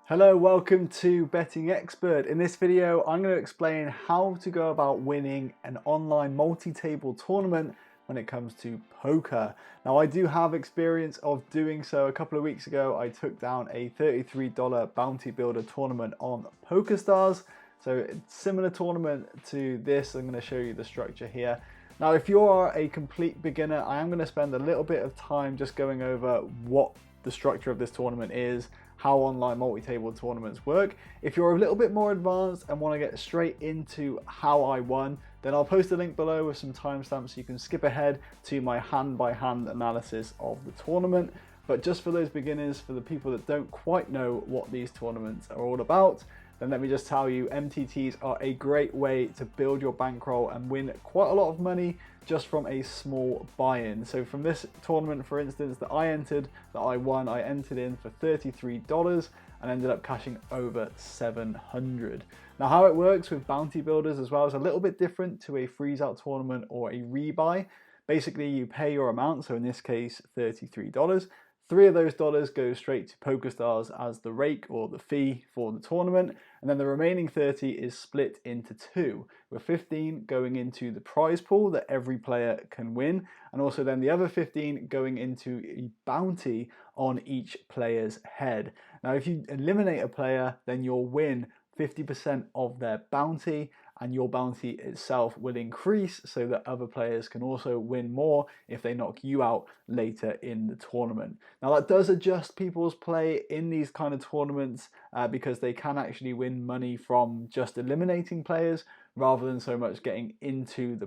Hello, welcome to Betting Expert. In this video, I'm going to explain how to go about winning an online multi-table tournament when it comes to poker. Now, I do have experience of doing so. A couple of weeks ago, I took down a $33 bounty builder tournament on Pokerstars. So it's similar tournament to this. I'm going to show you the structure here. Now, if you are a complete beginner, I am going to spend a little bit of time just going over what the structure of this tournament is, how online multi-table tournaments work. If you're a little bit more advanced and want to get straight into how I won, then I'll post a link below with some timestamps so you can skip ahead to my hand-by-hand analysis of the tournament. But just for those beginners, for the people that don't quite know what these tournaments are all about, then let me just tell you, MTTs are a great way to build your bankroll and win quite a lot of money just from a small buy-in. So from this tournament, for instance, that I entered, that I won, I entered in for $33 and ended up cashing over 700. Now, how it works with bounty builders as well is a little bit different to a freeze-out tournament or a rebuy. Basically, you pay your amount, so in this case, $33. $3 of those dollars go straight to Pokerstars as the rake or the fee for the tournament, and then the remaining 30 is split into two, with 15 going into the prize pool that every player can win, and also then the other 15 going into a bounty on each player's head. Now, if you eliminate a player, then you'll win 50% of their bounty, and your bounty itself will increase so that other players can also win more if they knock you out later in the tournament. Now, that does adjust people's play in these kind of tournaments because they can actually win money from just eliminating players rather than so much getting into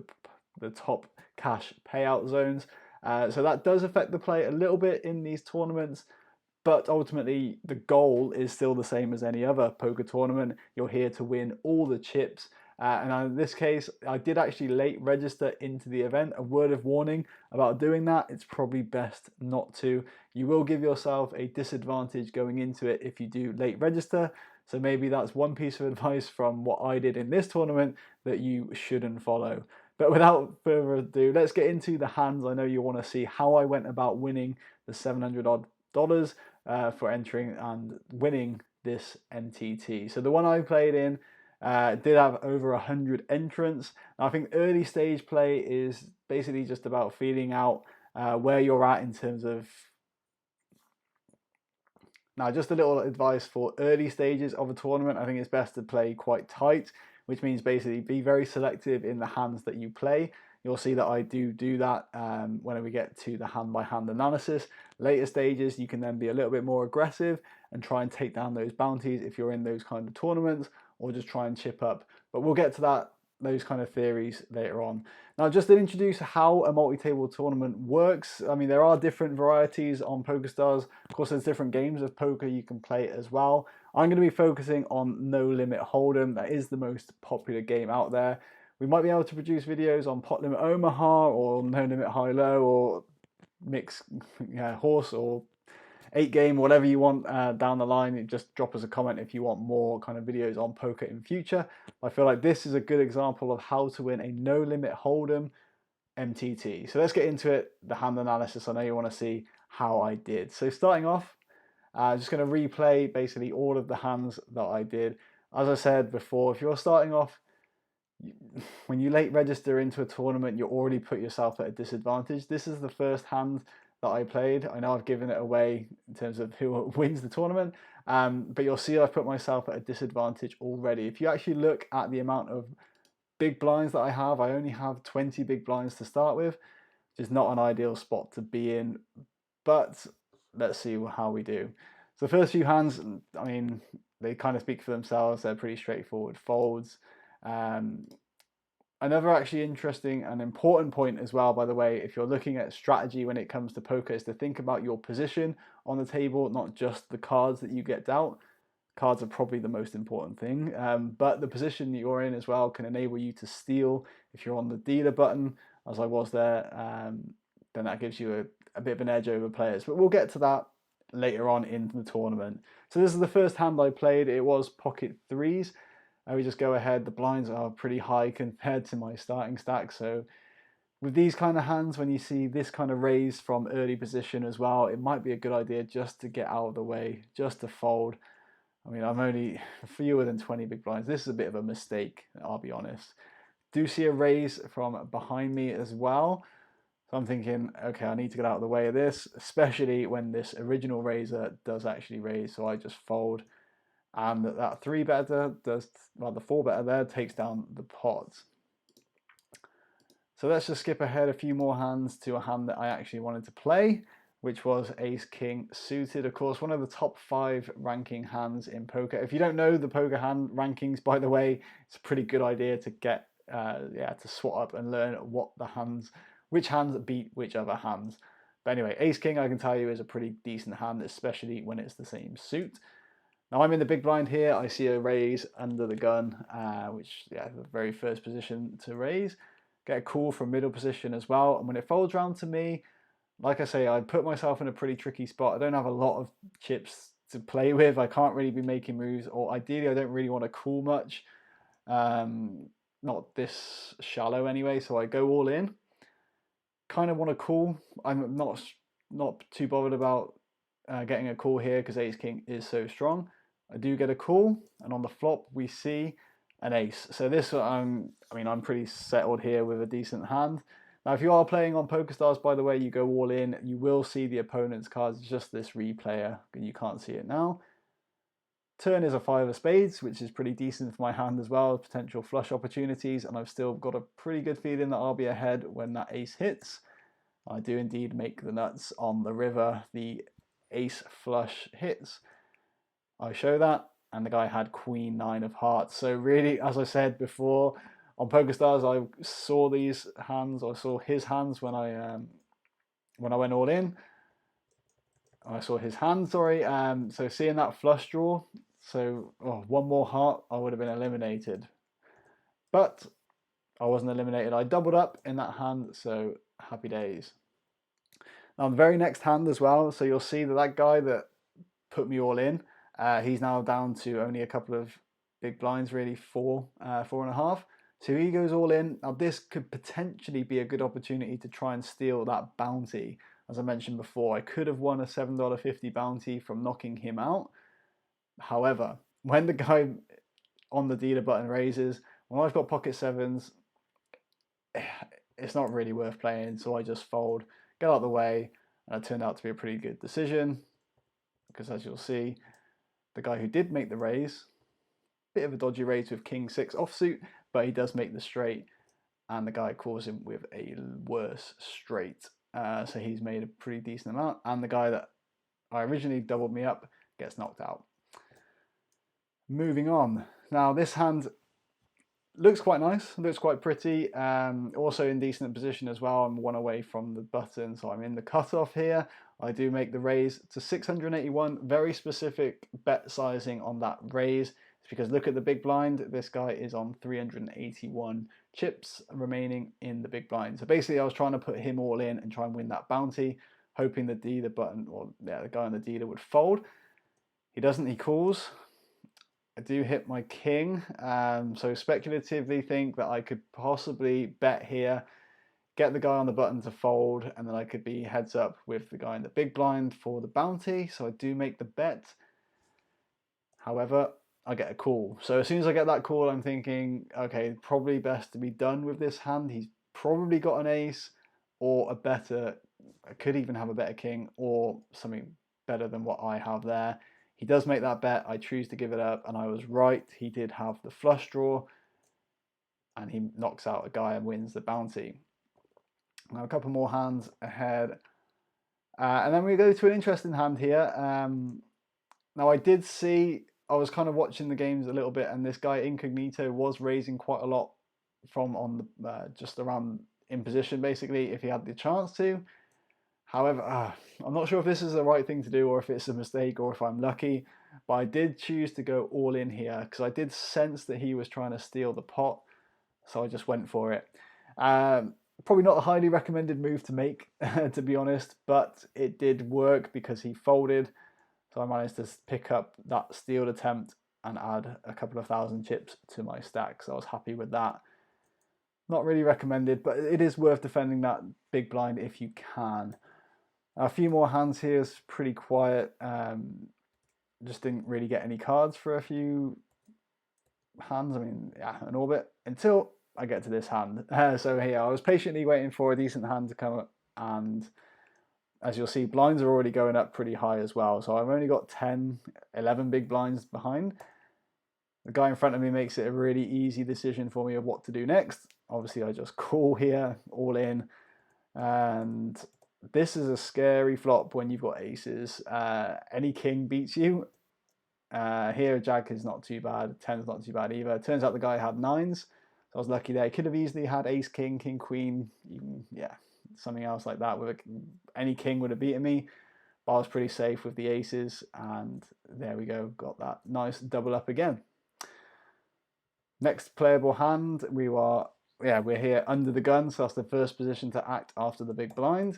the top cash payout zones. So that does affect the play a little bit in these tournaments. But ultimately, the goal is still the same as any other poker tournament. You're here to win all the chips. And in this case, I did actually late register into the event. A word of warning about doing that, it's probably best not to. You will give yourself a disadvantage going into it if you do late register. So maybe that's one piece of advice from what I did in this tournament that you shouldn't follow. But without further ado, let's get into the hands. I know you want to see how I went about winning the 700 odd dollars for entering and winning this MTT. So the one I played in did have over 100 entrants. Now, I think early stage play is basically just about feeling out where you're at in terms of. Now, just a little advice for early stages of a tournament. I think it's best to play quite tight, which means basically be very selective in the hands that you play. You'll see that I do that when we get to the hand-by-hand analysis. Later stages, you can then be a little bit more aggressive and try and take down those bounties if you're in those kind of tournaments, or just try and chip up. But we'll get to those kind of theories later on. Now, just to introduce how a multi-table tournament works, I mean, there are different varieties on Pokerstars. Of course, there's different games of poker you can play as well. I'm going to be focusing on No Limit Hold'em. That is the most popular game out there. We might be able to produce videos on Pot Limit Omaha or No Limit High Low or Mix Horse or 8 Game, whatever you want down the line. Just drop us a comment if you want more kind of videos on poker in future. I feel like this is a good example of how to win a No Limit Hold'em MTT. So let's get into it, the hand analysis. I know you want to see how I did. So starting off, just going to replay basically all of the hands that I did. As I said before, if you're starting off, when you late register into a tournament, you already put yourself at a disadvantage. This is the first hand that I played. I know I've given it away in terms of who wins the tournament, but you'll see I've put myself at a disadvantage already. If you actually look at the amount of big blinds that I only have 20 big blinds to start with, which is not an ideal spot to be in, but let's see how we do. So the first few hands, I mean, they kind of speak for themselves. They're pretty straightforward folds. Another actually interesting and important point as well, by the way, if you're looking at strategy when it comes to poker, is to think about your position on the table, not just the cards that you get dealt. Cards are probably the most important thing, but the position that you're in as well can enable you to steal. If you're on the dealer button, as I was there, then that gives you a bit of an edge over players. But we'll get to that later on in the tournament. So this is the first hand I played. It was pocket threes. We just go ahead. The blinds are pretty high compared to my starting stack. So with these kind of hands, when you see this kind of raise from early position as well, it might be a good idea just to get out of the way, just to fold. I mean, I'm only fewer than 20 big blinds. This is a bit of a mistake, I'll be honest. Do see a raise from behind me as well. So I'm thinking, okay, I need to get out of the way of this, especially when this original raiser does actually raise. So I just fold, and that 3-better does, well, the 4-better there takes down the pot. So let's just skip ahead a few more hands to a hand that I actually wanted to play, which was Ace King suited. Of course, one of the top 5 ranking hands in poker. If you don't know the poker hand rankings, by the way, it's a pretty good idea to get, to swat up and learn what the hands, which hands beat which other hands. But anyway, Ace King, I can tell you, is a pretty decent hand, especially when it's the same suit. Now I'm in the big blind here. I see a raise under the gun, which, yeah, the very first position to raise. Get a call from middle position as well. And when it folds round to me, like I say, I put myself in a pretty tricky spot. I don't have a lot of chips to play with. I can't really be making moves, or ideally I don't really want to call much. Not this shallow anyway, so I go all in. Kind of want to call. I'm not too bothered about getting a call here because Ace King is so strong. I do get a call, and on the flop we see an ace. So this, I mean, I'm pretty settled here with a decent hand. Now, if you are playing on Pokerstars, by the way, you go all in, you will see the opponent's cards, just this replayer, you can't see it now. Turn is a 5 of spades, which is pretty decent for my hand as well, potential flush opportunities, and I've still got a pretty good feeling that I'll be ahead when that ace hits. I do indeed make the nuts on the river, the ace flush hits. I show that, and the guy had Queen 9 of hearts. So really, as I said before, on Pokerstars, I saw these hands. I saw his hands when I went all in. I saw his hand, sorry. So seeing that flush draw, so one more heart, I would have been eliminated. But I wasn't eliminated. I doubled up in that hand, so happy days. Now the very next hand as well, so you'll see that that guy that put me all in, he's now down to only a couple of big blinds, really, 4.5. So he goes all in. Now this could potentially be a good opportunity to try and steal that bounty. As I mentioned before, I could have won a $7.50 bounty from knocking him out. However, when the guy on the dealer button raises, when I've got pocket sevens, it's not really worth playing, so I just fold, get out of the way, and it turned out to be a pretty good decision, because as you'll see, the guy who did make the raise, bit of a dodgy raise with King 6 offsuit, but he does make the straight, and the guy calls him with a worse straight. So he's made a pretty decent amount, and the guy that I originally doubled me up gets knocked out. Moving on. Now this hand looks quite nice, looks quite pretty, also in decent position as well. I'm one away from the button, so I'm in the cutoff here. I do make the raise to 681, very specific bet sizing on that raise. It's because look at the big blind, this guy is on 381 chips remaining in the big blind. So basically I was trying to put him all in and try and win that bounty, hoping the dealer button, or yeah, the guy on the dealer would fold. He doesn't, he calls. I do hit my king, so speculatively think that I could possibly bet here, get the guy on the button to fold, and then I could be heads up with the guy in the big blind for the bounty. So I do make the bet. However, I get a call. So as soon as I get that call, I'm thinking, okay, probably best to be done with this hand. He's probably got an ace or a better, I could even have a better king or something better than what I have there. He does make that bet. I choose to give it up, and I was right. He did have the flush draw, and he knocks out a guy and wins the bounty. Now a couple more hands ahead, and then we go to an interesting hand here. Now I did see, I was kind of watching the games a little bit, and this guy Incognito was raising quite a lot from on the just around in position, basically, if he had the chance to. However, I'm not sure if this is the right thing to do or if it's a mistake or if I'm lucky, but I did choose to go all in here because I did sense that he was trying to steal the pot, so I just went for it. Probably not a highly recommended move to make, to be honest, but it did work because he folded, so I managed to pick up that steal attempt and add a couple of thousand chips to my stack, so I was happy with that. Not really recommended, but it is worth defending that big blind if you can. A few more hands here is pretty quiet. just didn't really get any cards for a few hands. I mean, yeah, an orbit until I get to this hand. So here, I was patiently waiting for a decent hand to come up, and as you'll see, blinds are already going up pretty high as well. So I've only got 10, 11 big blinds behind. The guy in front of me makes it a really easy decision for me of what to do next. Obviously, I just call here, all in, and this is a scary flop when you've got aces. Any king beats you. Here, Jack is not too bad. 10's not too bad either. It turns out the guy had nines, so I was lucky there. He could have easily had ace, king, king, queen, even, yeah, something else like that. Any king would have beaten me, but I was pretty safe with the aces, and there we go. Got that nice double up again. Next playable hand, we're here under the gun, so that's the first position to act after the big blind.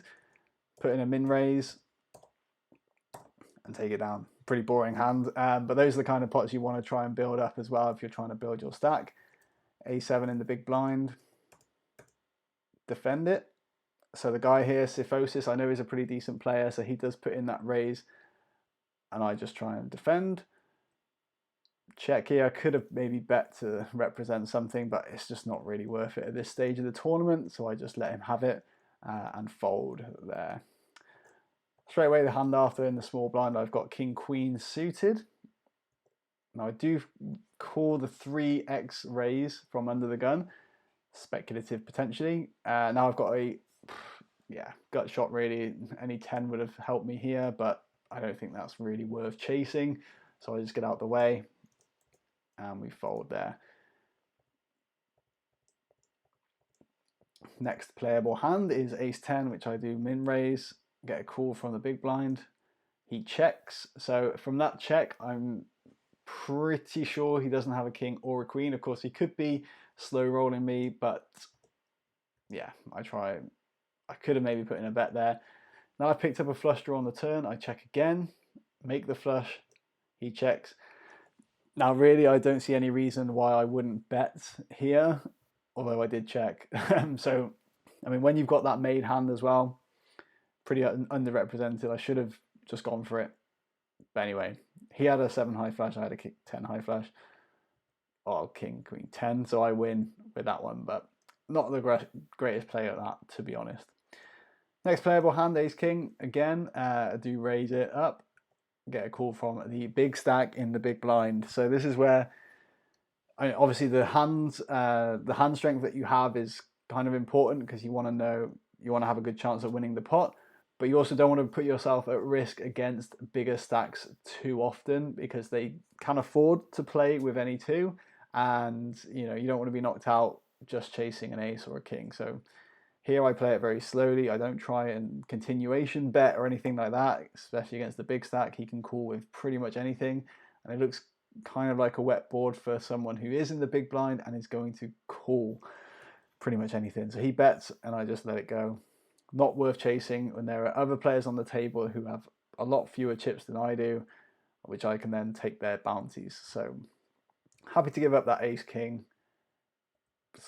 Put in a min raise and take it down. Pretty boring hand, but those are the kind of pots you want to try and build up as well if you're trying to build your stack. A7 in the big blind, defend it. So the guy here, Syphosis, I know he's a pretty decent player, so he does put in that raise, and I just try and defend. Check here. I could have maybe bet to represent something, but it's just not really worth it at this stage of the tournament, so I just let him have it and fold there. Straight away the hand after in the small blind, I've got king queen suited. Now I do call the 3x raise from under the gun, speculative potentially. Now I've got a gut shot really. Any 10 would have helped me here, but I don't think that's really worth chasing, so I just get out the way and we fold there. Next playable hand is ace 10, which I do min raise, get a call from the big blind. He checks, so from that check I'm pretty sure he doesn't have a king or a queen. Of course he could be slow rolling me, but yeah, I could have maybe put in a bet there. Now I picked up a flush draw on the turn, I check again, make the flush, he checks. Now really I don't see any reason why I wouldn't bet here, although I did check. So I mean, when you've got that made hand as well, pretty underrepresented. I should have just gone for it, but anyway, he had a 7 high flush, I had a 10 high flush. Oh, king, queen, 10, so I win with that one, but not the greatest play at that, to be honest. Next playable hand, ace king. Again, I do raise it up, get a call from the big stack in the big blind. So this is where, obviously the hand strength that you have is kind of important, because you want to have a good chance at winning the pot, but you also don't want to put yourself at risk against bigger stacks too often, because they can afford to play with any two, and you don't want to be knocked out just chasing an ace or a king. So here I play it very slowly. I don't try and continuation bet or anything like that, especially against the big stack. He can call with pretty much anything, and it looks kind of like a wet board for someone who is in the big blind and is going to call pretty much anything. So he bets and I just let it go. Not worth chasing when there are other players on the table who have a lot fewer chips than I do, which I can then take their bounties. So happy to give up that ace king,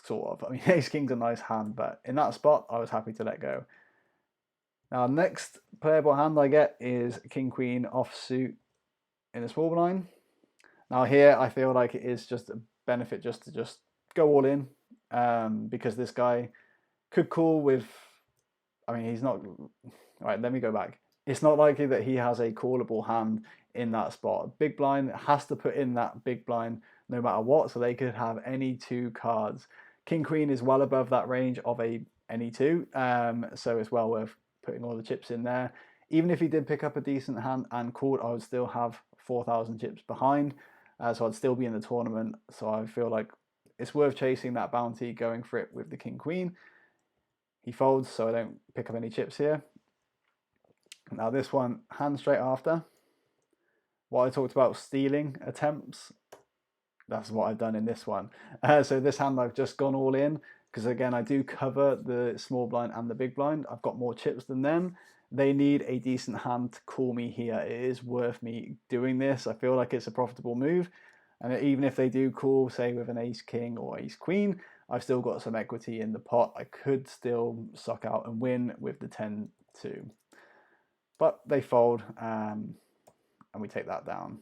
sort of. I mean, ace king's a nice hand, but in that spot I was happy to let go. Now next playable hand I get is king queen offsuit in a small blind. Now here I feel like it is just a benefit just to go all in, because this guy could call with, I mean, he's not, all right, let me go back. It's not likely that he has a callable hand in that spot. Big blind has to put in that big blind no matter what, so they could have any two cards. King queen is well above that range of any two, so it's well worth putting all the chips in there. Even if he did pick up a decent hand and called, I would still have 4,000 chips behind, so I'd still be in the tournament. So I feel like it's worth chasing that bounty, going for it with the king queen. He folds, so I don't pick up any chips here. Now this one, hand straight after. What I talked about stealing attempts, that's what I've done in this one. So this hand I've just gone all in, because again I do cover the small blind and the big blind. I've got more chips than them. They need a decent hand to call me here. It is worth me doing this. I feel like it's a profitable move, and even if they do call, say with an ace king or ace queen, I've still got some equity in the pot. I could still suck out and win with the 10-2. But they fold. and we take that down.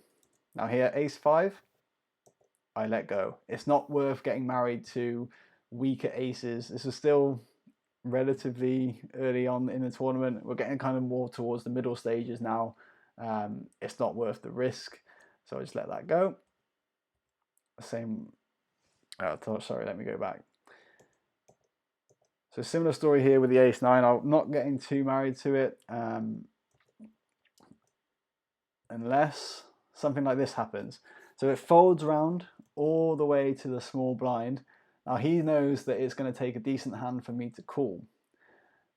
Now here, ace 5, I let go. It's not worth getting married to weaker aces. This is still relatively early on in the tournament. We're getting kind of more towards the middle stages now. It's not worth the risk, so I just let that go. Same. Sorry, let me go back. So similar story here with the ace 9. I'm not getting too married to it unless something like this happens. So it folds around all the way to the small blind. Now he knows that it's going to take a decent hand for me to call.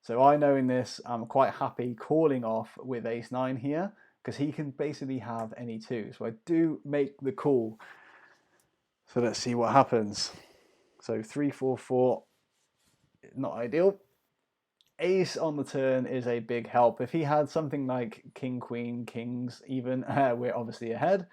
So I, knowing this, I'm quite happy calling off with ace 9 here, because he can basically have any two. So I do make the call. So let's see what happens. So 3, 4, 4, not ideal. Ace on the turn is a big help. If he had something like king, queen, kings even, we're obviously ahead.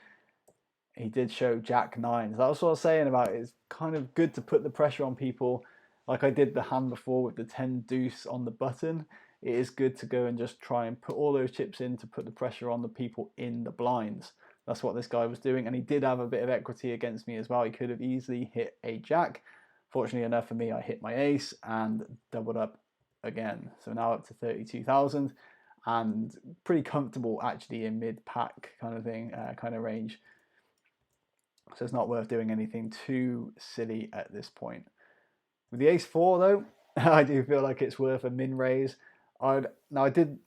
He did show jack 9. So that's what I was saying about it. It's kind of good to put the pressure on people. Like I did the hand before with the 10 deuce on the button. It is good to go and just try and put all those chips in to put the pressure on the people in the blinds. That's what this guy was doing, and he did have a bit of equity against me as well. He could have easily hit a jack. Fortunately enough for me, I hit my ace and doubled up again. So now up to 32,000 and pretty comfortable actually in mid-pack kind of thing, kind of range. So it's not worth doing anything too silly at this point. With the ace 4 though, I do feel like it's worth a min raise. I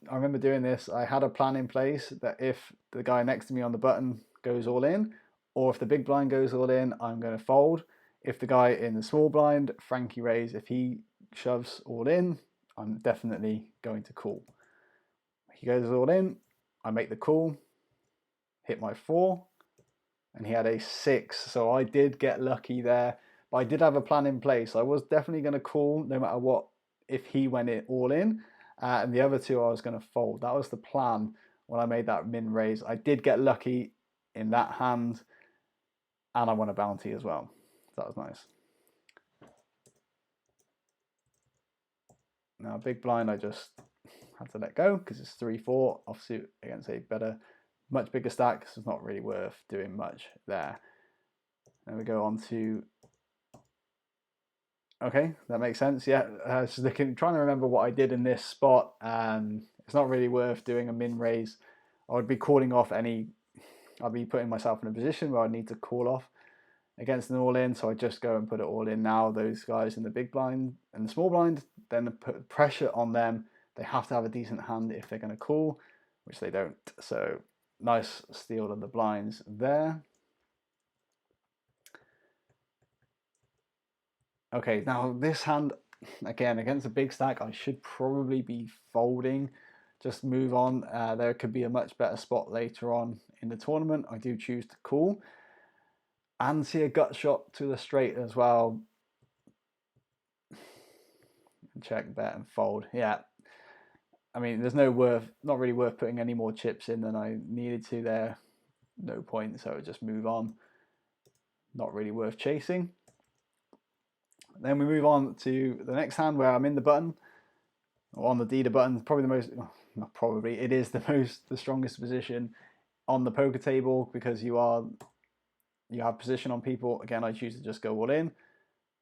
remember doing this. I had a plan in place that if the guy next to me on the button goes all in, or if the big blind goes all in, I'm going to fold. If the guy in the small blind, Frankie raise, if he shoves all in, I'm definitely going to call. He goes all in, I make the call, hit my 4, and he had a 6, so I did get lucky there. But I did have a plan in place. I was definitely going to call no matter what if he went it all in, and the other two I was going to fold. That was the plan when I made that min raise. I did get lucky in that hand, and I won a bounty as well. That was nice. Now big blind, I just had to let go because it's 3-4 offsuit against a much bigger stack, so it's not really worth doing much there. Then we go on to, okay, that makes sense. Yeah, I was just trying to remember what I did in this spot. It's not really worth doing a min raise. I would be calling off any, I'd be putting myself in a position where I need to call off against an all in, so I just go and put it all in now. Those guys in the big blind and the small blind, then put pressure on them. They have to have a decent hand if they're going to call, which they don't. So nice steal of the blinds there. Okay, now this hand, again, against a big stack, I should probably be folding. Just move on. There could be a much better spot later on in the tournament. I do choose to call. And see a gut shot to the straight as well. Check, bet, and fold. Yeah. I mean, there's not really worth putting any more chips in than I needed to there. No point, so just move on. Not really worth chasing. Then we move on to the next hand where I'm in the button, or on the dealer button. Probably the most, not probably, it is the strongest position on the poker table because you have position on people. Again, I choose to just go all in,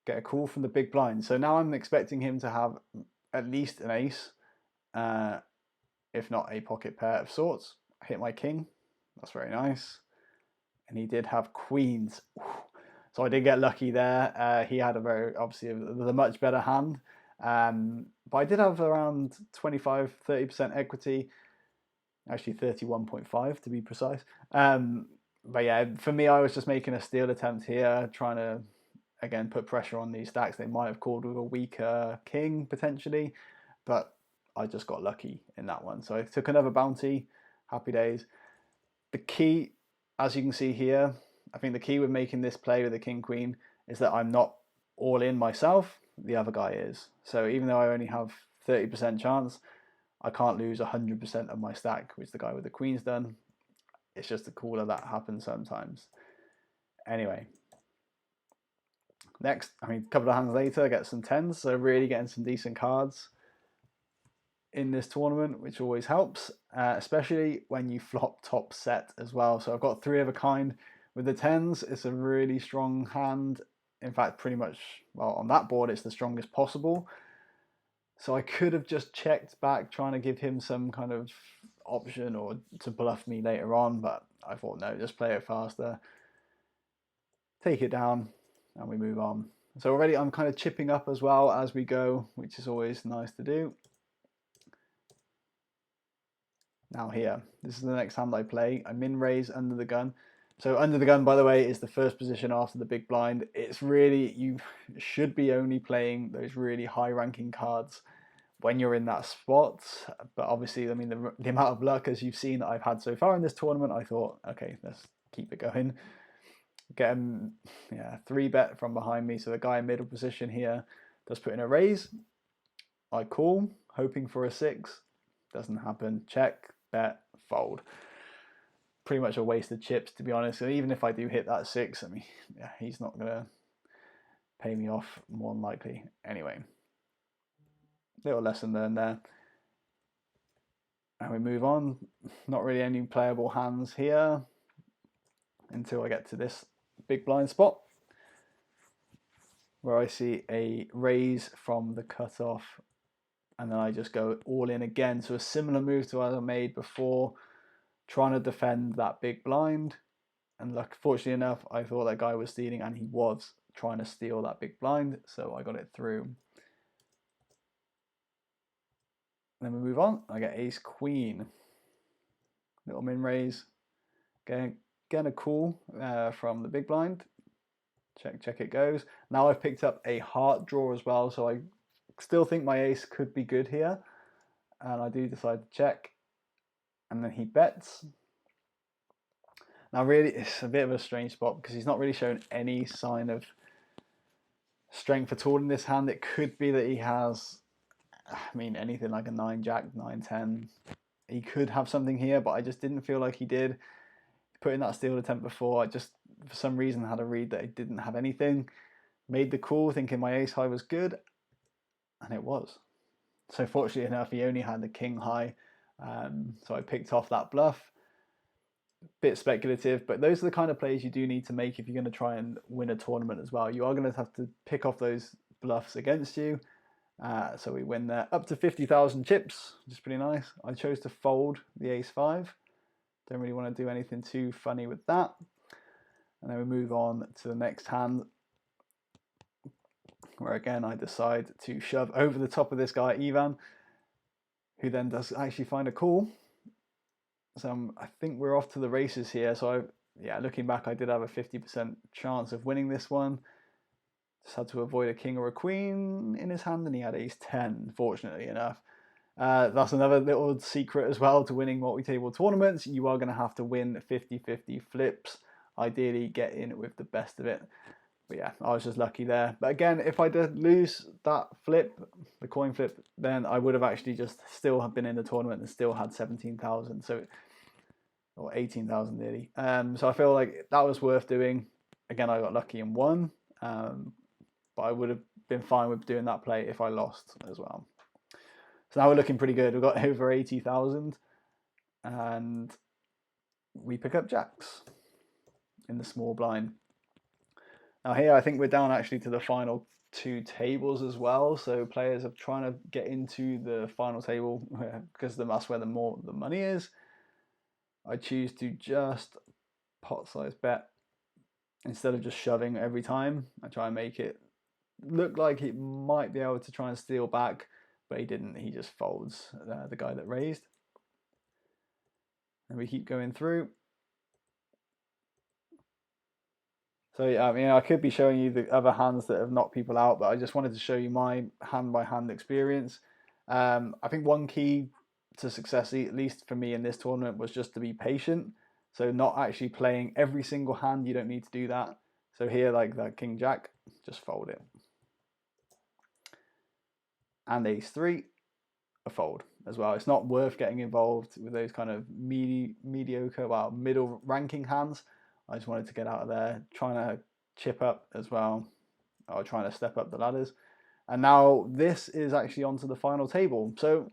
get a call from the big blind. So now I'm expecting him to have at least an ace, if not a pocket pair of sorts. I hit my king. That's very nice. And he did have queens. So I did get lucky there. He had obviously a much better hand. But I did have around 25-30% equity. Actually 31.5 to be precise. But yeah, for me, I was just making a steal attempt here, trying to, again, put pressure on these stacks. They might have called with a weaker king, potentially, but I just got lucky in that one. So I took another bounty, happy days. The key, as you can see here, I think the key with making this play with the king-queen is that I'm not all in myself, the other guy is. So even though I only have 30% chance, I can't lose 100% of my stack, which the guy with the queen's done. It's just a cooler that happens sometimes. Anyway, next, I mean, a couple of hands later, I get some 10s, so really getting some decent cards. in this tournament, which always helps, especially when you flop top set as well. So I've got 3 of a kind with the 10s. It's a really strong hand. In fact, pretty much, well, on that board, it's the strongest possible. So I could have just checked back, trying to give him some kind of option or to bluff me later on, but I thought, no, just play it faster, take it down, and we move on. So already I'm kind of chipping up as well as we go, which is always nice to do. Now here, this is the next hand I play. I min raise under the gun. So under the gun, by the way, is the first position after the big blind. It's really, you should be only playing those really high ranking cards when you're in that spot. But obviously, I mean, the amount of luck, as you've seen, that I've had so far in this tournament, I thought, okay, let's keep it going. Get him, yeah, 3-bet from behind me. So the guy in middle position here does put in a raise. I call, hoping for a 6. Doesn't happen. Check, bet, fold. Pretty much a waste of chips, to be honest. And even if I do hit that 6, I mean, yeah, he's not going to pay me off, more than likely. Anyway, little lesson learned there. And we move on. Not really any playable hands here until I get to this big blind spot, where I see a raise from the cutoff, and then I just go all in again. So a similar move to what I made before, trying to defend that big blind. And look, fortunately enough, I thought that guy was stealing, and he was trying to steal that big blind, so I got it through. And then we move on. I get ace queen, little min raise, getting a call from the big blind. Check it goes. Now I've picked up a heart draw as well, so I still think my ace could be good here, and I do decide to check, and then he bets. Now really, it's a bit of a strange spot because he's not really shown any sign of strength at all in this hand. It could be that he has, I mean, anything like a 9-jack, 9-10. He could have something here, but I just didn't feel like he did. Put in that steal attempt before, I just, for some reason, had a read that he didn't have anything. Made the call thinking my ace high was good, and it was. So fortunately enough, he only had the king high, so I picked off that bluff. Bit speculative, but those are the kind of plays you do need to make if you're going to try and win a tournament as well. You are going to have to pick off those bluffs against you. So we win there, up to 50,000 chips, which is pretty nice. I chose to fold the ace-5. Don't really want to do anything too funny with that. And then we move on to the next hand, where again I decide to shove over the top of this guy, Ivan, who then does actually find a call. So I think we're off to the races here. So yeah, looking back, I did have a 50% chance of winning this one. Just had to avoid a king or a queen in his hand, and he had ace-10, fortunately enough. That's another little secret as well to winning multi-table tournaments. You are going to have to win 50-50 flips. Ideally, get in with the best of it. But yeah, I was just lucky there. But again, if I did lose that flip, the coin flip, then I would have actually just still have been in the tournament and still had 17,000. So, or 18,000 nearly. So I feel like that was worth doing. Again, I got lucky and won. But I would have been fine with doing that play if I lost as well. So now we're looking pretty good. We've got over 80,000, and we pick up jacks in the small blind. Now here I think we're down actually to the final 2 tables as well. So players are trying to get into the final table because that's where the more the money is. I choose to just pot size bet instead of just shoving every time. I try and make it look like he might be able to try and steal back, but he didn't. He just folds the guy that raised. And we keep going through. So yeah, I mean, I could be showing you the other hands that have knocked people out, but I just wanted to show you my hand-by-hand experience. I think one key to success, at least for me in this tournament, was just to be patient. So not actually playing every single hand. You don't need to do that. So here, like the King Jack, just fold it. And ace-3, a fold as well. It's not worth getting involved with those kind of mediocre, well, middle ranking hands. I just wanted to get out of there, trying to chip up as well, or trying to step up the ladders. And now this is actually onto the final table. So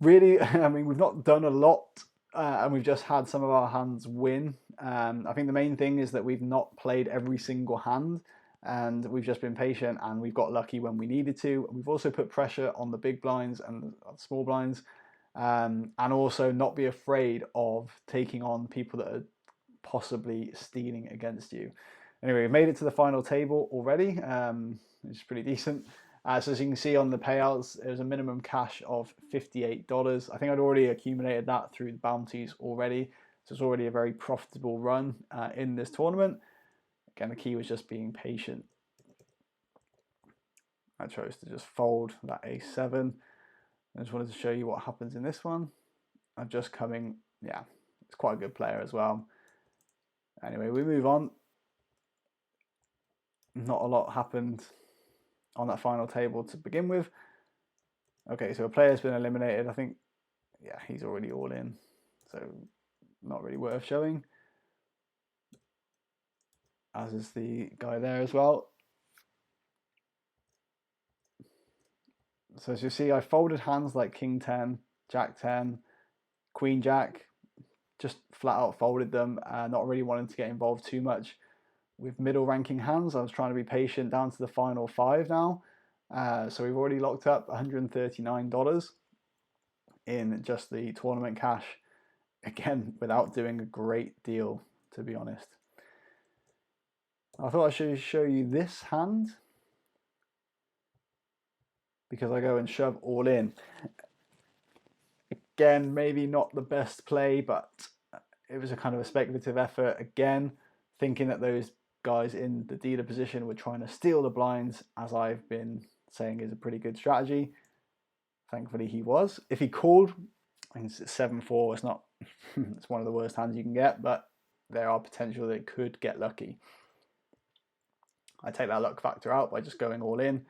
really, I mean, we've not done a lot, and we've just had some of our hands win. I think the main thing is that we've not played every single hand, and we've just been patient, and we've got lucky when we needed to. We've also put pressure on the big blinds and the small blinds, and also not be afraid of taking on people that are possibly stealing against you. Anyway, we've made it to the final table already, which is pretty decent. So as you can see on the payouts, there's a minimum cash of $58. I think I'd already accumulated that through the bounties already. So it's already a very profitable run in this tournament. Again, the key was just being patient. I chose to just fold that A7. I just wanted to show you what happens in this one. I'm just coming, yeah, it's quite a good player as well. Anyway, we move on. Not a lot happened on that final table to begin with. Okay, so a player's been eliminated. I think, yeah, he's already all in, so not really worth showing. As is the guy there as well. So as you see, I folded hands like King 10, Jack 10, Queen Jack, just flat out folded them, not really wanting to get involved too much with middle ranking hands. I was trying to be patient down to the final 5 now. So we've already locked up $139 in just the tournament cash, again, without doing a great deal, to be honest. I thought I should show you this hand, because I go and shove all in. Again, maybe not the best play, but it was a kind of a speculative effort. Again, thinking that those guys in the dealer position were trying to steal the blinds, as I've been saying is a pretty good strategy. Thankfully he was. If he called, I think it's 7-4, it's not, it's one of the worst hands you can get, but there are potential that it could get lucky. I take that luck factor out by just going all in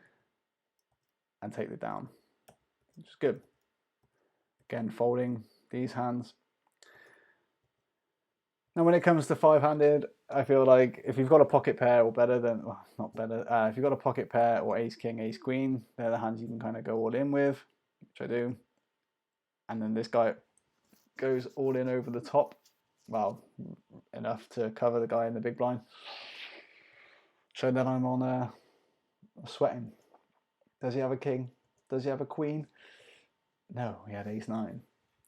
and take the down, which is good. Again, folding these hands. Now, when it comes to 5-handed, I feel like if you've got a pocket pair or better than, well, not better, if you've got a pocket pair or ace king, ace queen, they're the hands you can kind of go all in with, which I do. And then this guy goes all in over the top. Well, enough to cover the guy in the big blind. So then I'm on sweating. Does he have a king? Does he have a queen? No, he had ace 9.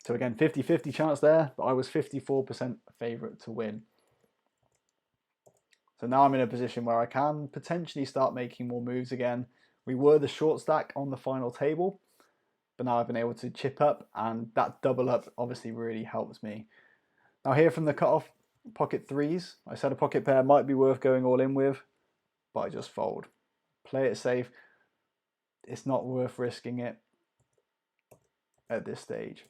So again, 50-50 chance there, but I was 54% favourite to win. So now I'm in a position where I can potentially start making more moves again. We were the short stack on the final table, but now I've been able to chip up, and that double up obviously really helps me. Now here from the cutoff, pocket 3s. I said a pocket pair might be worth going all in with, but I just fold. Play it safe. It's not worth risking it at this stage.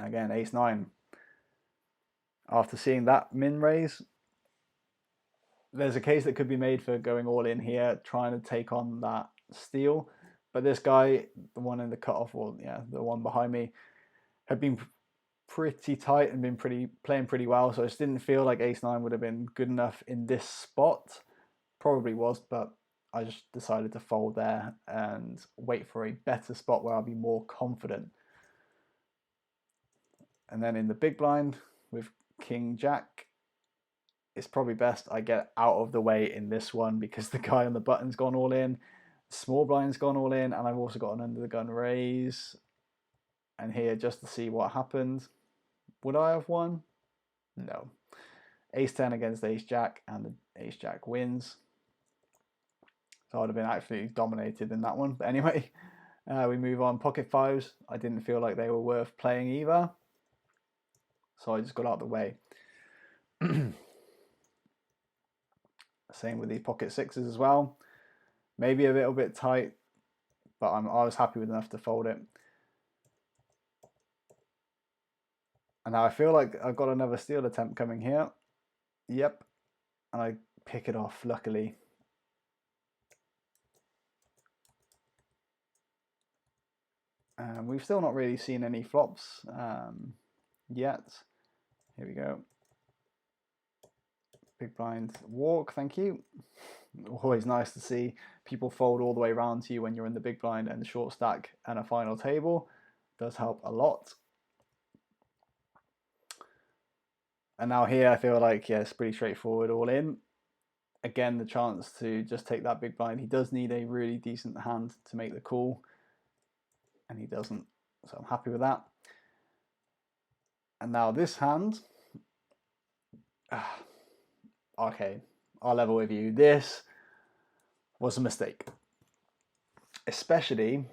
Again, ace 9. After seeing that min raise, there's a case that could be made for going all in here, trying to take on that steal. But this guy, the one in the cutoff, or yeah, the one behind me, had been pretty tight and been playing pretty well. So I just didn't feel like ace 9 would have been good enough in this spot. Probably was, but I just decided to fold there and wait for a better spot where I'll be more confident. And then in the big blind with King Jack, it's probably best I get out of the way in this one, because the guy on the button's gone all in, small blind's gone all in, and I've also got an under the gun raise. And here, just to see what happens, would I have won? No. Ace 10 against ace jack, and the ace jack wins. So I'd have been absolutely dominated in that one. But anyway, we move on. Pocket 5s, I didn't feel like they were worth playing either, so I just got out of the way. Same with the pocket 6s as well. Maybe a little bit tight, but I was happy with enough to fold it. And now I feel like I've got another steal attempt coming here. Yep. And I pick it off, luckily. We've still not really seen any flops yet. Here we go. Big blind walk, thank you. Always nice to see people fold all the way around to you when you're in the big blind and the short stack and a final table. Does help a lot. And now here I feel like, yeah, it's pretty straightforward, all in. Again, the chance to just take that big blind. He does need a really decent hand to make the call, and he doesn't, so I'm happy with that. And now this hand, okay, I'll level with you. This was a mistake, especially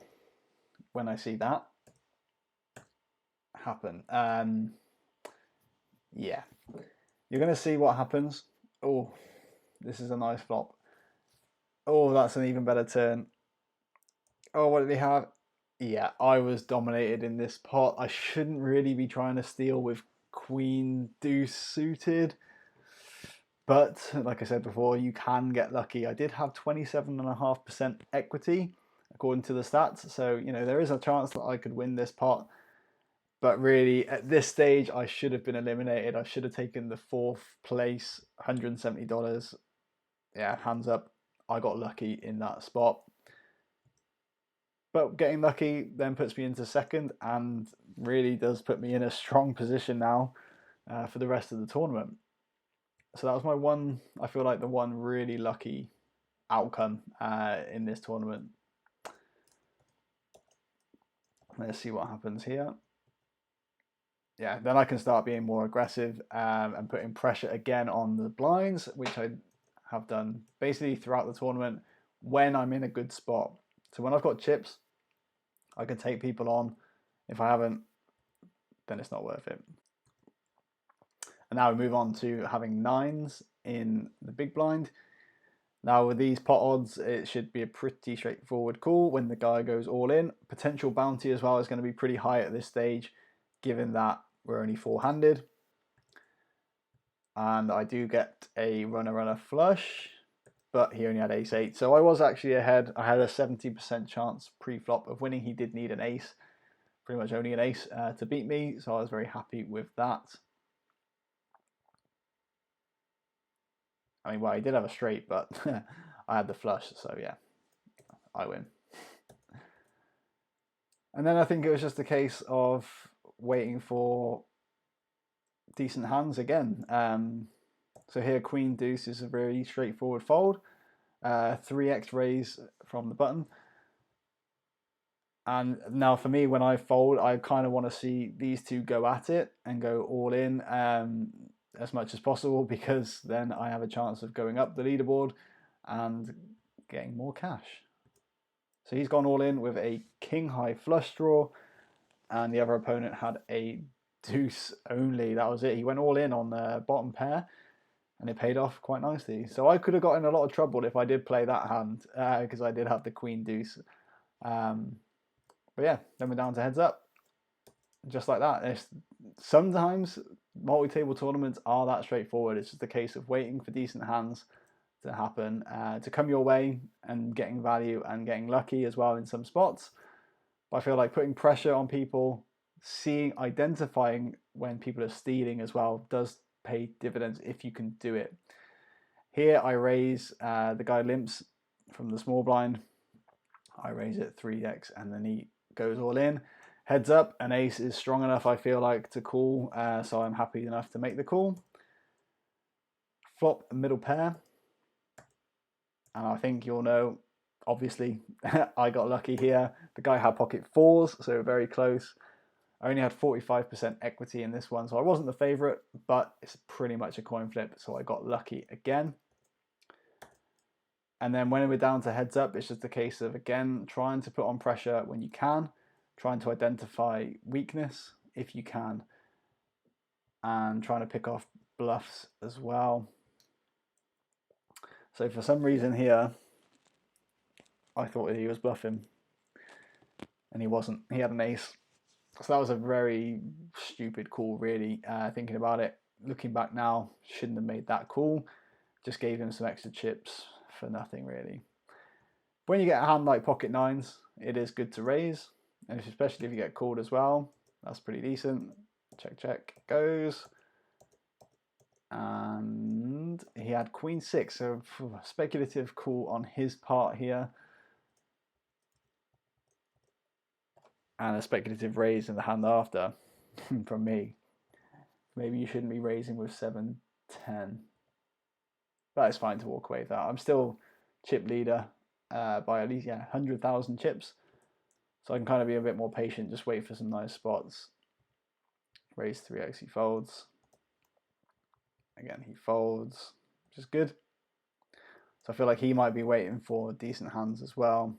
when I see that happen. Yeah, you're going to see what happens. Oh, this is a nice flop. Oh, that's an even better turn. Oh, what did he have? Yeah, I was dominated in this pot. I shouldn't really be trying to steal with queen deuce suited. But like I said before, you can get lucky. I did have 27.5% equity according to the stats. So, you know, there is a chance that I could win this pot. But really, at this stage, I should have been eliminated. I should have taken the 4th place, $170. Yeah, hands up. I got lucky in that spot. But getting lucky then puts me into second and really does put me in a strong position now for the rest of the tournament. So that was my one, I feel like the one really lucky outcome in this tournament. Let's see what happens here. Yeah, then I can start being more aggressive and putting pressure again on the blinds, which I have done basically throughout the tournament when I'm in a good spot. So when I've got chips, I can take people on. If I haven't, then it's not worth it. And now we move on to having nines in the big blind. Now with these pot odds, it should be a pretty straightforward call when the guy goes all in. Potential bounty as well is going to be pretty high at this stage, given that we're only four-handed. And I do get a runner flush, but he only had ace-8. So I was actually ahead. I had a 70% chance pre-flop of winning. He did need an ace, pretty much only an ace to beat me. So I was very happy with that. I mean, well, he did have a straight, but I had the flush. So yeah, I win. And then I think it was just a case of waiting for decent hands again. So here, queen deuce is a very straightforward fold. 3x raise from the button. And now for me, when I fold, I kind of want to see these two go at it and go all in as much as possible, because then I have a chance of going up the leaderboard and getting more cash. So he's gone all in with a king high flush draw, and the other opponent had a deuce only. That was it. He went all in on the bottom pair, and it paid off quite nicely. So I could have got in a lot of trouble if I did play that hand, because I did have the queen deuce. But yeah, then we're down to heads up, just like that. Sometimes multi-table tournaments are that straightforward. It's just a case of waiting for decent hands to happen, to come your way, and getting value and getting lucky as well in some spots. But I feel like putting pressure on people, identifying when people are stealing as well, does pay dividends if you can do it. Here I raise, the guy limps from the small blind. I raise it 3x and then he goes all in. Heads up, an ace is strong enough, I feel like, to call, so I'm happy enough to make the call. Flop a middle pair, and I think you'll know, obviously, I got lucky here. The guy had pocket fours, so very close. I only had 45% equity in this one, so I wasn't the favorite, but it's pretty much a coin flip, so I got lucky again. And then when we're down to heads up, it's just a case of, again, trying to put on pressure when you can, trying to identify weakness if you can, and trying to pick off bluffs as well. So for some reason here, I thought he was bluffing, and he wasn't. He had an ace. So that was a very stupid call, really, thinking about it. Looking back now, shouldn't have made that call. Just gave him some extra chips for nothing, really. When you get a hand like pocket nines, it is good to raise, and especially if you get called as well. That's pretty decent. Check, check, goes. And he had queen six, so speculative call on his part here. And a speculative raise in the hand after from me. Maybe you shouldn't be raising with 7-10. But it's fine to walk away with that. I'm still chip leader by at least 100,000 chips. So I can kind of be a bit more patient, just wait for some nice spots. Raise 3x, he folds. Again, he folds, which is good. So I feel like he might be waiting for decent hands as well.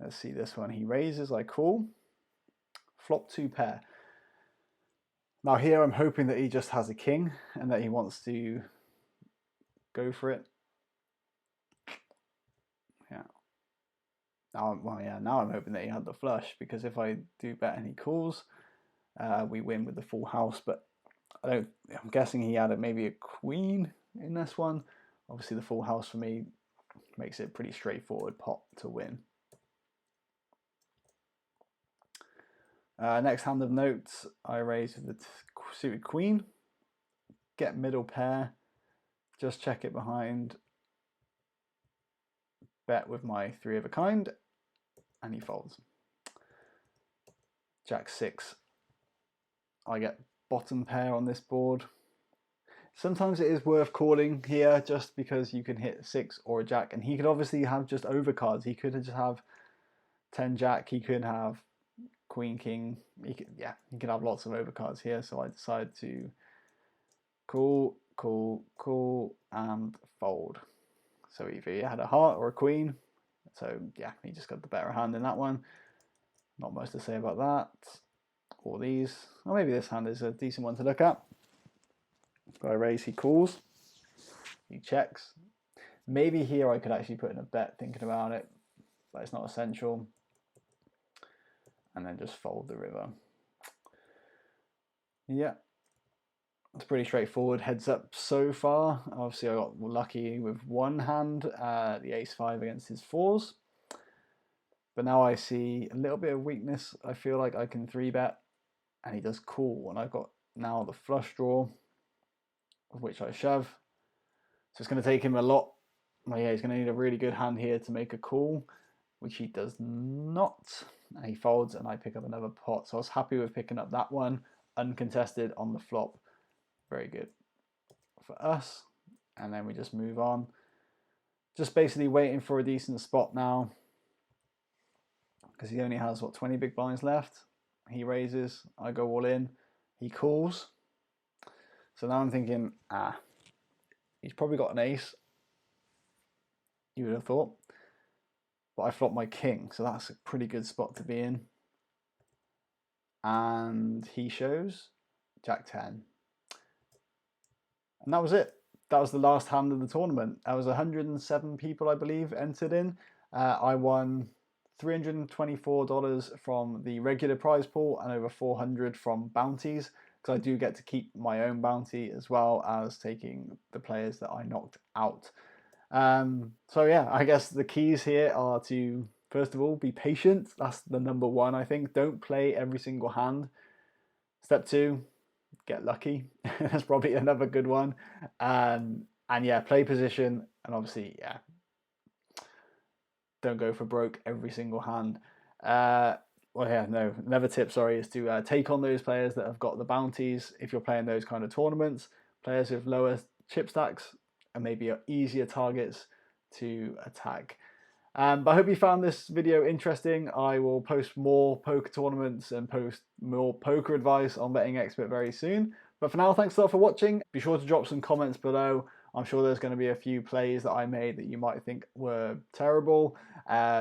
Let's see this one. He raises, I call. Flop 2 pair. Now here I'm hoping that he just has a king and that he wants to go for it. Yeah. Now I'm hoping that he had the flush, because if I do bet and he calls, we win with the full house. But I'm guessing he had maybe a queen in this one. Obviously the full house for me makes it a pretty straightforward pot to win. Next hand of notes, I raise with the suited queen, get middle pair, just check it behind, bet with my 3 of a kind, and he folds. Jack 6, I get bottom pair on this board. Sometimes it is worth calling here just because you can hit 6 or a jack, and he could obviously have just overcards. He could just have 10 jack, he could have queen king, he could have lots of overcards here. So I decide to call and fold. So either he had a heart or a queen, so yeah, he just got the better hand in that one. Not much to say about that. Or these, or maybe this hand is a decent one to look at. I raise, he calls, he checks. Maybe here I could actually put in a bet thinking about it, but it's not essential. And then just fold the river. Yeah, it's pretty straightforward. Heads up so far. Obviously I got lucky with one hand, the ace-5 against his 4s. But now I see a little bit of weakness. I feel like I can 3-bet, and he does call, and I've got now the flush draw, of which I shove. So it's going to take him a lot. Well, yeah, he's going to need a really good hand here to make a call, which he does not. And he folds, and I pick up another pot. So I was happy with picking up that one, uncontested on the flop. Very good for us. And then we just move on. Just basically waiting for a decent spot now, because he only has, what, 20 big blinds left. He raises, I go all in, he calls. So now I'm thinking, he's probably got an ace, you would have thought. But I flop my king, so that's a pretty good spot to be in. And he shows Jack 10. And that was it. That was the last hand of the tournament. There was 107 people, I believe, entered in. I won $324 from the regular prize pool and over 400 from bounties, because I do get to keep my own bounty as well as taking the players that I knocked out. So yeah, I guess the keys here are to, first of all, be patient. That's the number one, I think. Don't play every single hand. Step 2, get lucky. That's probably another good one. And yeah, play position, and obviously, yeah, don't go for broke every single hand. Another tip, is to take on those players that have got the bounties if you're playing those kind of tournaments. Players with lower chip stacks and maybe easier targets to attack. But I hope you found this video interesting. I will post more poker tournaments and post more poker advice on Betting Expert very soon. But for now, thanks a lot for watching. Be sure to drop some comments below. I'm sure there's going to be a few plays that I made that you might think were terrible.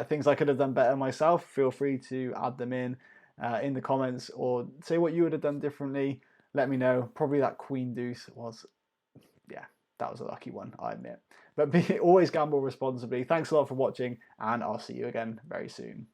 Things I could have done better myself. Feel free to add them in the comments, or say what you would have done differently. Let me know. Probably that queen deuce was, yeah, that was a lucky one, I admit. But always gamble responsibly. Thanks a lot for watching, and I'll see you again very soon.